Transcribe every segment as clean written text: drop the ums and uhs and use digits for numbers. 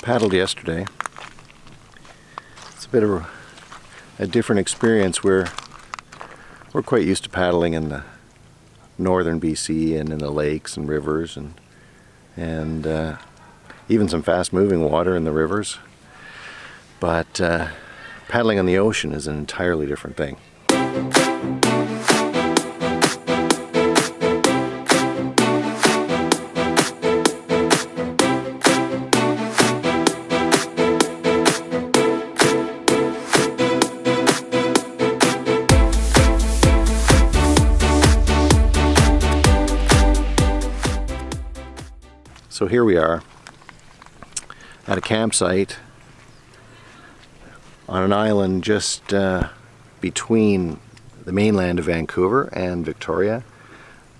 paddled yesterday. It's a bit of a different experience. We're quite used to paddling in the northern BC and in the lakes and rivers and even some fast-moving water in the rivers. But paddling on the ocean is an entirely different thing. So here we are at a campsite on an island just between the mainland of Vancouver and Victoria.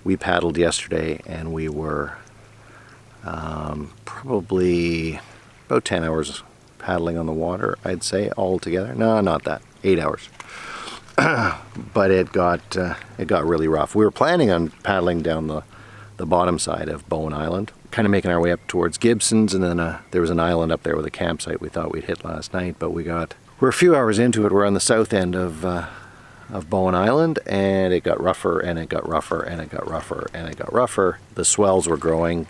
We paddled yesterday and we were probably about 10 hours paddling on the water, I'd say, all together. No, not that, 8 hours. But it got really rough. We were planning on paddling down the bottom side of Bowen Island, kind of making our way up towards Gibson's, and then there was an island up there with a campsite we thought we'd hit last night, but we're a few hours into it. We're on the south end of Bowen Island, and it got rougher and it got rougher and it got rougher and it got rougher. The swells were growing,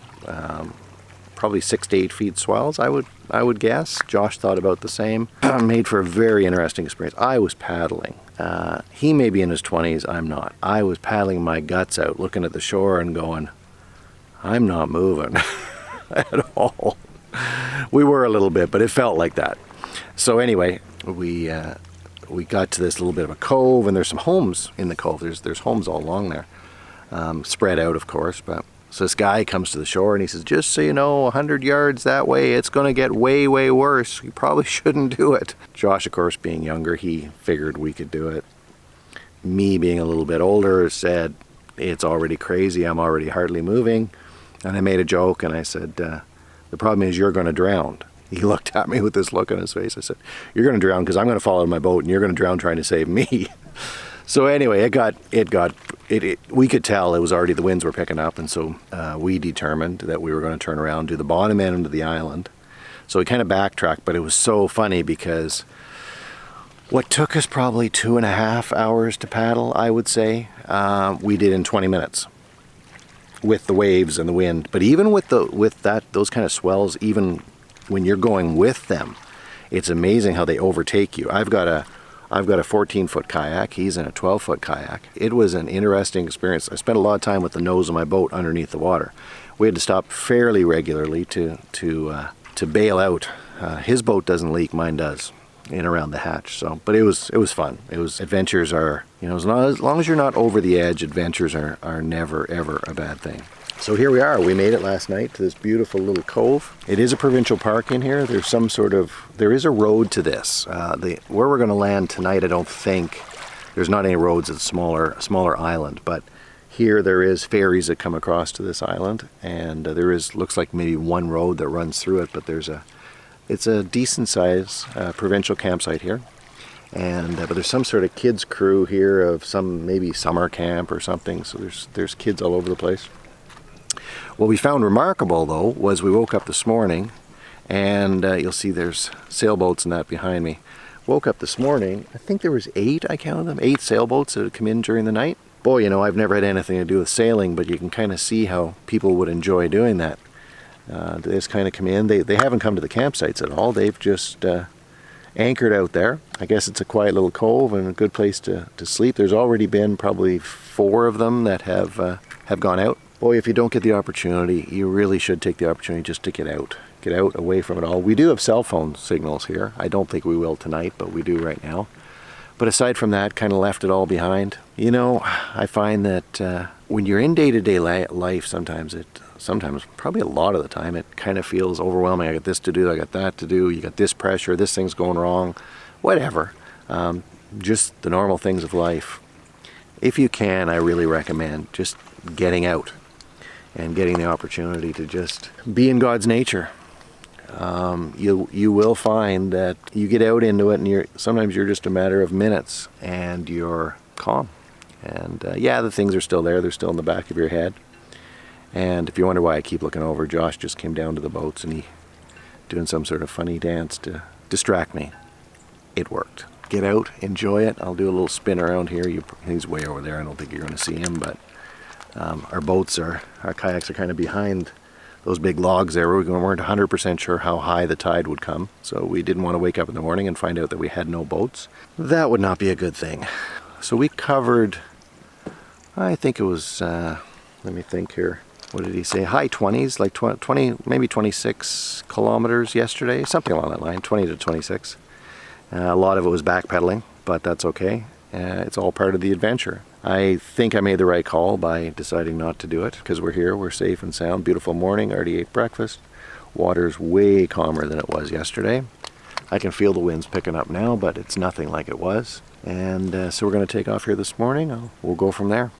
probably 6 to 8 feet swells, I would guess. Josh thought about the same. Made for a very interesting experience. I was paddling. He may be in his 20s, I'm not. I was paddling my guts out, looking at the shore and going, I'm not moving at all. We were a little bit, but it felt like that. So anyway, we got to this little bit of a cove, and there's some homes in the cove. There's homes all along there, spread out, of course. But so this guy comes to the shore and he says, just so you know, 100 yards that way, it's going to get way, way worse. You probably shouldn't do it. Josh, of course, being younger, he figured we could do it. Me, being a little bit older, said, it's already crazy. I'm already hardly moving. And I made a joke and I said, the problem is you're going to drown. He looked at me with this look on his face. I said, you're going to drown because I'm going to fall out of my boat and you're going to drown trying to save me. So anyway, we could tell it was already, the winds were picking up, and so we determined that we were going to turn around, do the bottom end of the island. So we kind of backtracked, but it was so funny because what took us probably 2.5 hours to paddle, I would say, we did in 20 minutes. With the waves and the wind. But even with those kind of swells, even when you're going with them, it's amazing how they overtake you. I've got a 14-foot kayak. He's in a 12-foot kayak. It was an interesting experience. I spent a lot of time with the nose of my boat underneath the water. We had to stop fairly regularly to bail out. His boat doesn't leak, mine does, in around the hatch. So, but it was fun. Adventures are, as long as you're not over the edge, adventures are never ever a bad thing. So here we are. We made it last night to this beautiful little cove. It is a provincial park in here. There is a road to this. Where we're going to land tonight, I don't think there's not any roads. It's a smaller island, but here there is ferries that come across to this island, and looks like maybe one road that runs through it, but it's a decent size provincial campsite here, and but there's some sort of kids crew here of some maybe summer camp or something. So there's kids all over the place. What we found remarkable though was we woke up this morning, and you'll see there's sailboats and that behind me. Woke up this morning, I think there was 8, I counted them, 8 sailboats that had come in during the night. Boy, I've never had anything to do with sailing, but you can kind of see how people would enjoy doing that. They just kind of come in. They haven't come to the campsites at all. They've just anchored out there. I guess it's a quiet little cove and a good place to sleep. There's already been probably 4 of them that have gone out. Boy, if you don't get the opportunity, you really should take the opportunity just to get out away from it all. We do have cell phone signals here. I don't think we will tonight, but we do right now. But aside from that, kind of left it all behind. I find that when you're in day-to-day life, sometimes, probably a lot of the time, it kind of feels overwhelming. I got this to do, I got that to do, you got this pressure, this thing's going wrong, whatever. Just the normal things of life. If you can, I really recommend just getting out and getting the opportunity to just be in God's nature. You will find that you get out into it, and sometimes you're just a matter of minutes and you're calm. And the things are still there. They're still in the back of your head. And if you wonder why I keep looking over, Josh just came down to the boats and he doing some sort of funny dance to distract me. It worked. Get out, enjoy it. I'll do a little spin around here. He's way over there. I don't think you're going to see him, but our kayaks are kind of behind those big logs there. We weren't 100% sure how high the tide would come, so we didn't want to wake up in the morning and find out that we had no boats. That would not be a good thing. So we covered, I think it was, let me think here. What did he say? High 20s, like 20, maybe 26 kilometers yesterday, something along that line, 20 to 26. A lot of it was backpedaling, but that's okay. It's all part of the adventure. I think I made the right call by deciding not to do it, because we're here, we're safe and sound. Beautiful morning, already ate breakfast. Water's way calmer than it was yesterday. I can feel the winds picking up now, but it's nothing like it was. And so we're going to take off here this morning. We'll go from there.